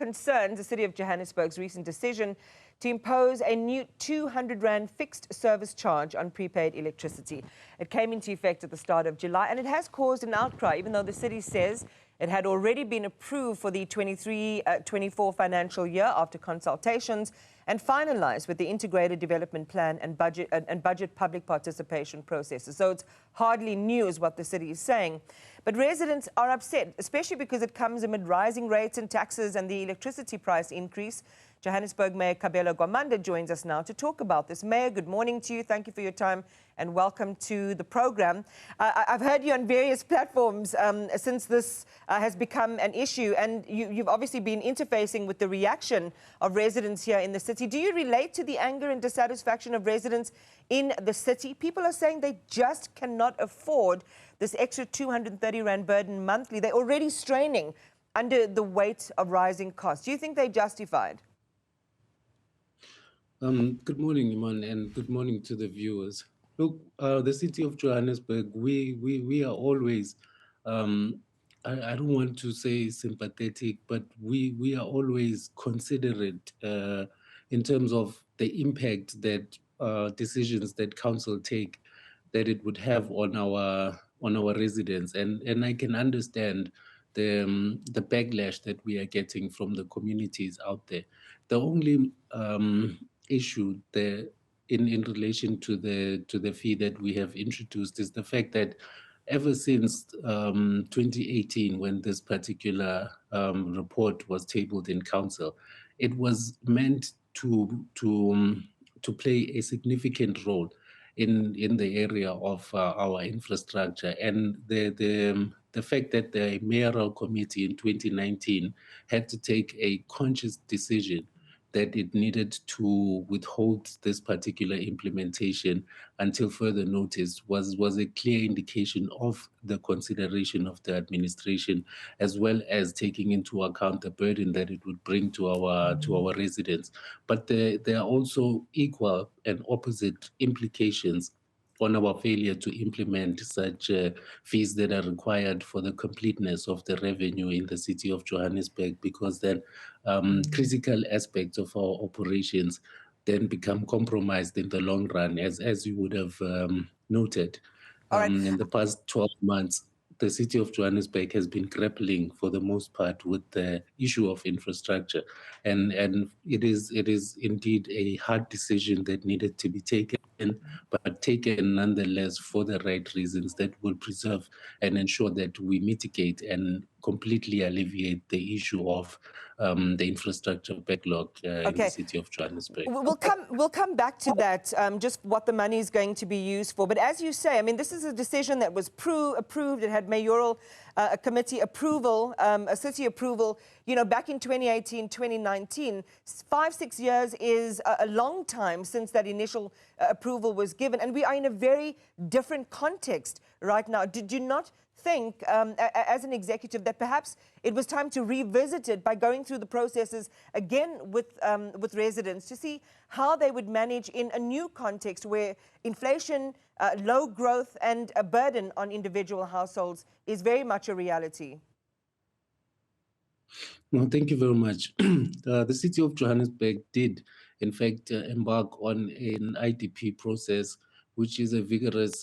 concerns the City of Johannesburg's recent decision to impose a new 200 Rand fixed service charge on prepaid electricity. It came into effect at the start of July, and it has caused an outcry, even though the city says it had already been approved for the 23-24 financial year after consultations and finalized with the integrated development plan and budget public participation processes. So it's hardly new is what the city is saying. But residents are upset, especially because it comes amid rising rates and taxes and the electricity price increase. Johannesburg Mayor Kabelo Gwamanda joins us now to talk about this. Mayor, good morning to you. Thank you for your time and welcome to the program. I've heard you on various platforms since this has become an issue, and you've obviously been interfacing with the reaction of residents here in the city. Do you relate to the anger and dissatisfaction of residents in the city? People are saying they just cannot afford this extra 230 Rand burden monthly. They're already straining under the weight of rising costs. Do you think they're justified? Good morning, Iman, and good morning to the viewers. Look, the city of Johannesburg, we are always, I don't want to say sympathetic, but we are always considerate in terms of the impact that decisions that council take, that it would have on our residents, and I can understand the backlash that we are getting from the communities out there. The only issue there in relation to the fee that we have introduced is the fact that ever since 2018, when this particular report was tabled in council, it was meant to play a significant role in the area of our infrastructure, and the fact that the mayoral committee in 2019 had to take a conscious decision that it needed to withhold this particular implementation until further notice was a clear indication of the consideration of the administration, as well as taking into account the burden that it would bring to our residents. But there are also equal and opposite implications on our failure to implement such fees that are required for the completeness of the revenue in the city of Johannesburg, because then critical aspects of our operations then become compromised in the long run, as you would have noted. In the past 12 months, the city of Johannesburg has been grappling for the most part with the issue of infrastructure, and it is indeed a hard decision that needed to be taken, but taken nonetheless for the right reasons that will preserve and ensure that we mitigate and completely alleviate the issue of the infrastructure backlog in the city of Johannesburg. We'll come back to that, just what the money is going to be used for. But as you say, I mean, this is a decision that was approved. It had mayoral committee approval, a city approval, you know, back in 2018, 2019. 5-6 years is a long time since that initial approval was given. And we are in a very different context right now. Did you not think, as an executive, that perhaps it was time to revisit it by going through the processes again with residents to see how they would manage in a new context where inflation, low growth and a burden on individual households is very much a reality? No, thank you very much. The city of Johannesburg did, in fact, embark on an IDP process, which is a vigorous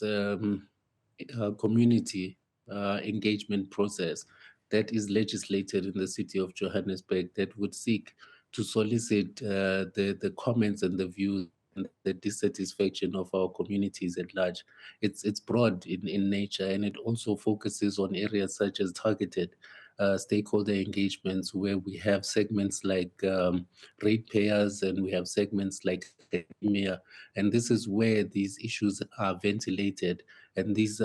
community engagement process that is legislated in the city of Johannesburg, that would seek to solicit the comments and the views and the dissatisfaction of our communities at large. It's broad in nature, and it also focuses on areas such as targeted stakeholder engagements, where we have segments like ratepayers, and we have segments like academia, and this is where these issues are ventilated, and these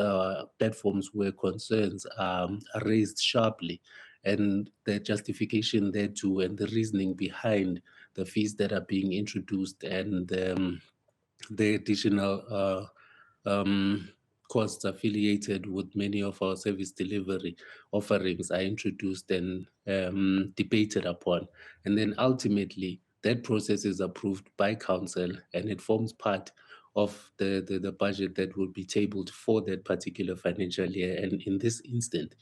platforms where concerns are raised sharply, and the justification thereto and the reasoning behind the fees that are being introduced, and the additional costs affiliated with many of our service delivery offerings are introduced and debated upon. And then ultimately, that process is approved by council, and it forms part of the budget that will be tabled for that particular financial year. And in this instant,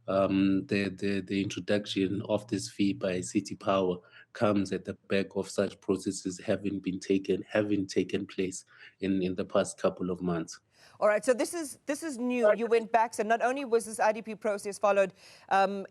the introduction of this fee by City Power comes at the back of such processes having taken place in the past couple of months. All right, so this is new. You went back, so not only was this IDP process followed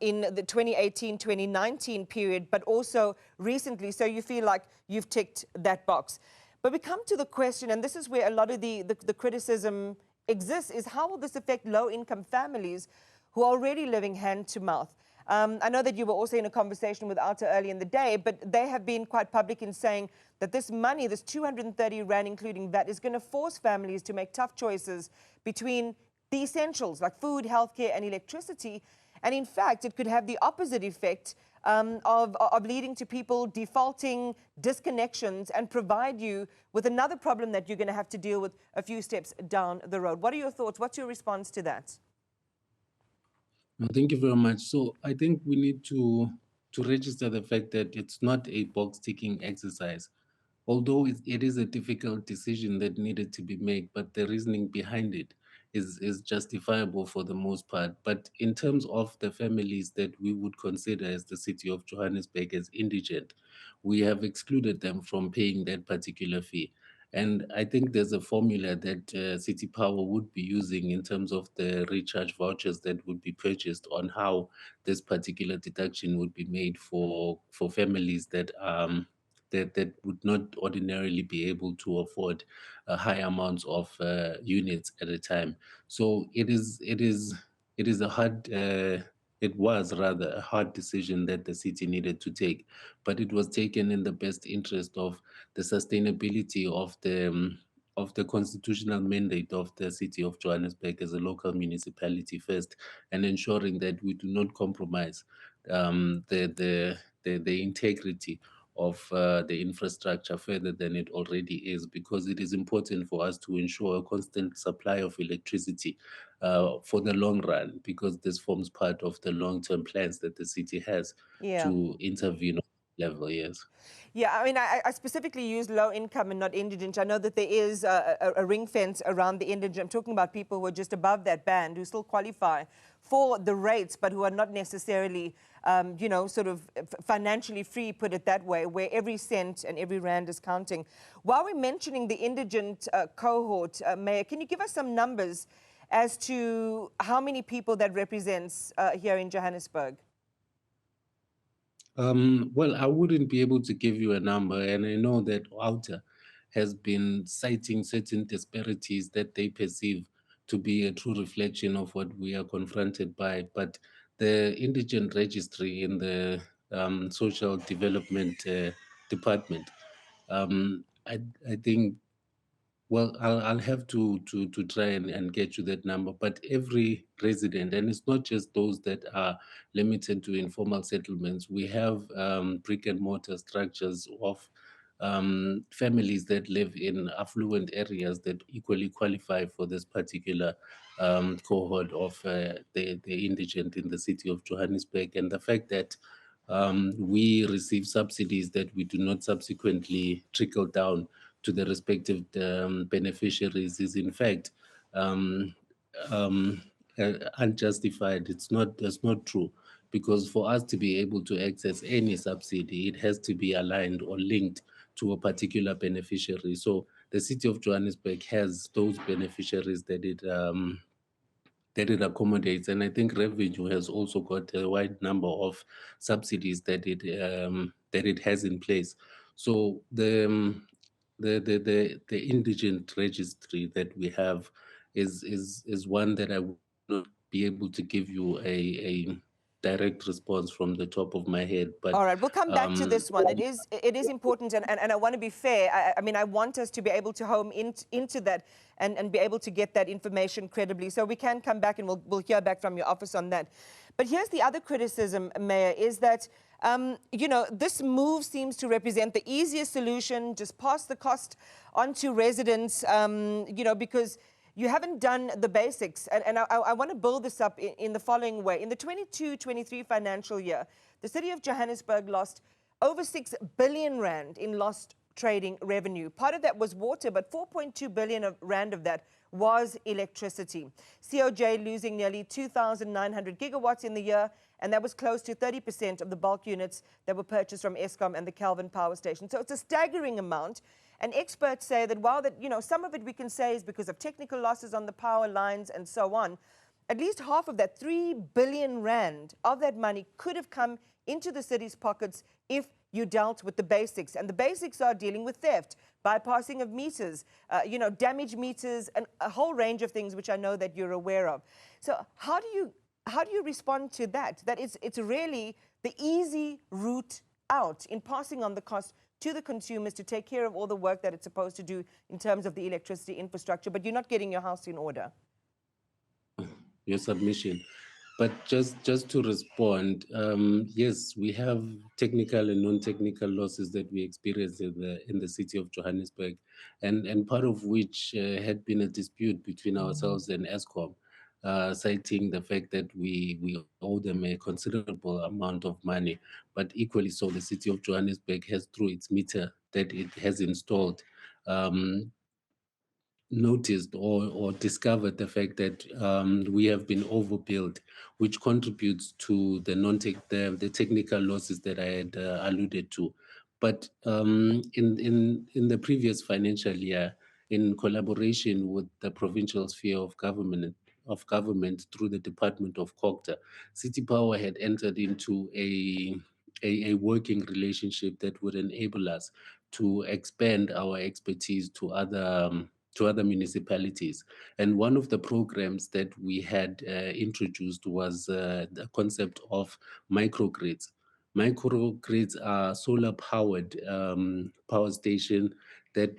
in the 2018-2019 period, but also recently, so you feel like you've ticked that box. But we come to the question, and this is where a lot of the criticism exists, is how will this affect low-income families who are already living hand-to-mouth? I know that you were also in a conversation with Alta early in the day, but they have been quite public in saying that this money, this 230 Rand, including VAT, is going to force families to make tough choices between the essentials like food, healthcare, and electricity. And in fact, it could have the opposite effect of leading to people defaulting, disconnections, and provide you with another problem that you're going to have to deal with a few steps down the road. What are your thoughts? What's your response to that? Thank you very much. So I think we need to register the fact that it's not a box-ticking exercise. Although it is a difficult decision that needed to be made, but the reasoning behind it is justifiable for the most part. But in terms of the families that we would consider as the city of Johannesburg as indigent, we have excluded them from paying that particular fee. And I think there's a formula that City Power would be using in terms of the recharge vouchers that would be purchased on how this particular deduction would be made for families that that would not ordinarily be able to afford high amounts of units at a time. So it is a hard it was rather a hard decision that the city needed to take, but it was taken in the best interest of the sustainability of the constitutional mandate of the city of Johannesburg as a local municipality first, and ensuring that we do not compromise the integrity of the infrastructure further than it already is, because it is important for us to ensure a constant supply of electricity for the long run, because this forms part of the long-term plans that the city has to intervene on that level. Yes. Yeah, I mean, I specifically use low income and not indigent. I know that there is a ring fence around the indigent. I'm talking about people who are just above that band, who still qualify for the rates, but who are not necessarily, you know, sort of financially free, put it that way, where every cent and every rand is counting. While we're mentioning the indigent cohort, Mayor, can you give us some numbers as to how many people that represents here in Johannesburg? Well, I wouldn't be able to give you a number, and I know that Alta has been citing certain disparities that they perceive to be a true reflection of what we are confronted by. But the indigent registry in the social development department, I think, well, I'll have to try and get you that number. But every resident, and it's not just those that are limited to informal settlements, we have brick and mortar structures of families that live in affluent areas that equally qualify for this particular cohort of the indigent in the city of Johannesburg. And the fact that we receive subsidies that we do not subsequently trickle down to the respective beneficiaries is in fact um, um, unjustified. That's not true, because for us to be able to access any subsidy, it has to be aligned or linked to a particular beneficiary. So the city of Johannesburg has those beneficiaries that it accommodates. And I think revenue has also got a wide number of subsidies that it has in place. So the indigent registry that we have is one that I would not be able to give you a direct response from the top of my head. But all right, we'll come back to this one. It is important, and I want to be fair. I mean, I want us to be able to home into that and be able to get that information credibly. So we can come back and we'll hear back from your office on that. But here's the other criticism, Mayor, is that, you know, this move seems to represent the easiest solution, just pass the cost on to residents, you know, because you haven't done the basics. And I want to build this up in the following way. In the 22-23 financial year, the city of Johannesburg lost over 6 billion Rand in lost trading revenue. Part of that was water, but 4.2 billion Rand of that was electricity. COJ losing nearly 2,900 gigawatts in the year, and that was close to 30% of the bulk units that were purchased from Eskom and the Calvin Power Station. So it's a staggering amount. And experts say that while that, some of it we can say is because of technical losses on the power lines and so on, at least half of that, 3 billion rand of that money could have come into the city's pockets if you dealt with the basics. And the basics are dealing with theft, bypassing of meters, damaged meters, and a whole range of things which I know that you're aware of. So how do you respond to that? That it's really the easy route out in passing on the cost to the consumers to take care of all the work that it's supposed to do in terms of the electricity infrastructure, but you're not getting your house in order? Your submission. But just to respond, yes, we have technical and non-technical losses that we experience in the city of Johannesburg, and part of which had been a dispute between ourselves and Eskom, citing the fact that we owe them a considerable amount of money. But equally so, the city of Johannesburg has, through its meter that it has installed, noticed or discovered the fact that we have been overbilled, which contributes to the technical losses that I had alluded to. But in the previous financial year, in collaboration with the provincial sphere of government through the Department of COGTA, City Power had entered into a working relationship that would enable us to expand our expertise to other municipalities. And one of the programs that we had introduced was the concept of microgrids. Microgrids are solar-powered power station that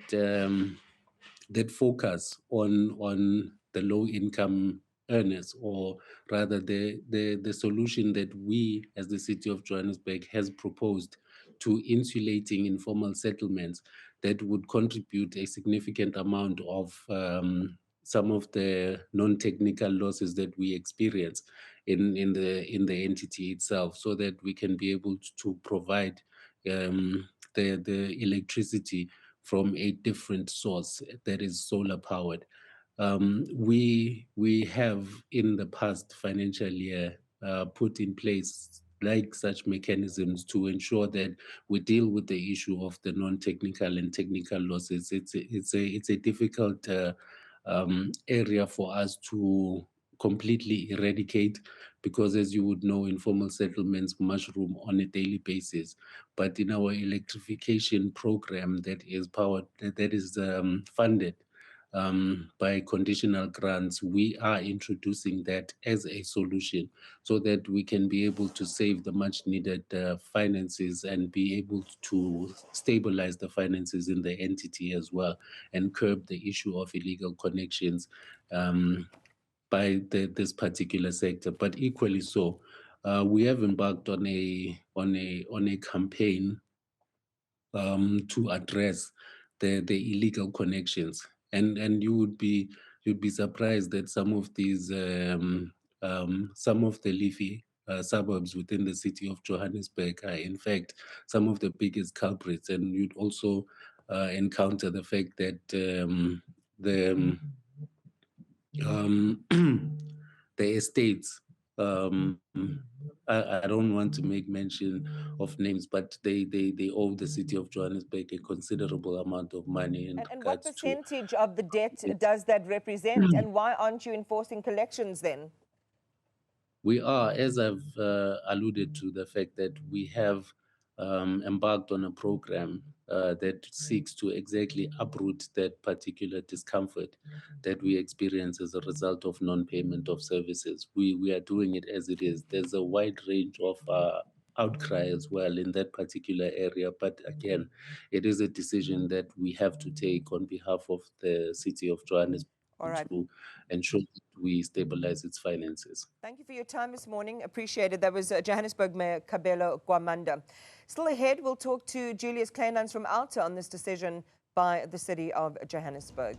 focus on the low-income earners, or rather the solution that we as the city of Johannesburg has proposed to insulating informal settlements that would contribute a significant amount of some of the non-technical losses that we experience in the entity itself, so that we can be able to provide the electricity from a different source that is solar powered. We have in the past financial year put in place like such mechanisms to ensure that we deal with the issue of the non-technical and technical losses. It's a difficult area for us to completely eradicate, because as you would know, informal settlements mushroom on a daily basis. But in our electrification program that is funded by conditional grants, we are introducing that as a solution so that we can be able to save the much needed finances and be able to stabilize the finances in the entity as well, and curb the issue of illegal connections by this particular sector. But equally so, we have embarked on a campaign to address the illegal connections, and you'd be surprised that some of the leafy suburbs within the city of Johannesburg are in fact some of the biggest culprits. And you'd also encounter the fact that the estates, I don't want to make mention of names, but they owe the city of Johannesburg a considerable amount of money in And what regards percentage of the debt it. does that represent? And why aren't you enforcing collections then? We are, as I've alluded to, the fact that we have embarked on a program that seeks to exactly uproot that particular discomfort that we experience as a result of non-payment of services. We are doing it as it is. There's a wide range of outcry as well in that particular area. But again, it is a decision that we have to take on behalf of the city of Johannesburg All right. to ensure that we stabilize its finances. Thank you for your time this morning. Appreciate it. That was Johannesburg Mayor Kabelo Gwamanda. Still ahead, we'll talk to Julius Kleinans from Alta on this decision by the city of Johannesburg.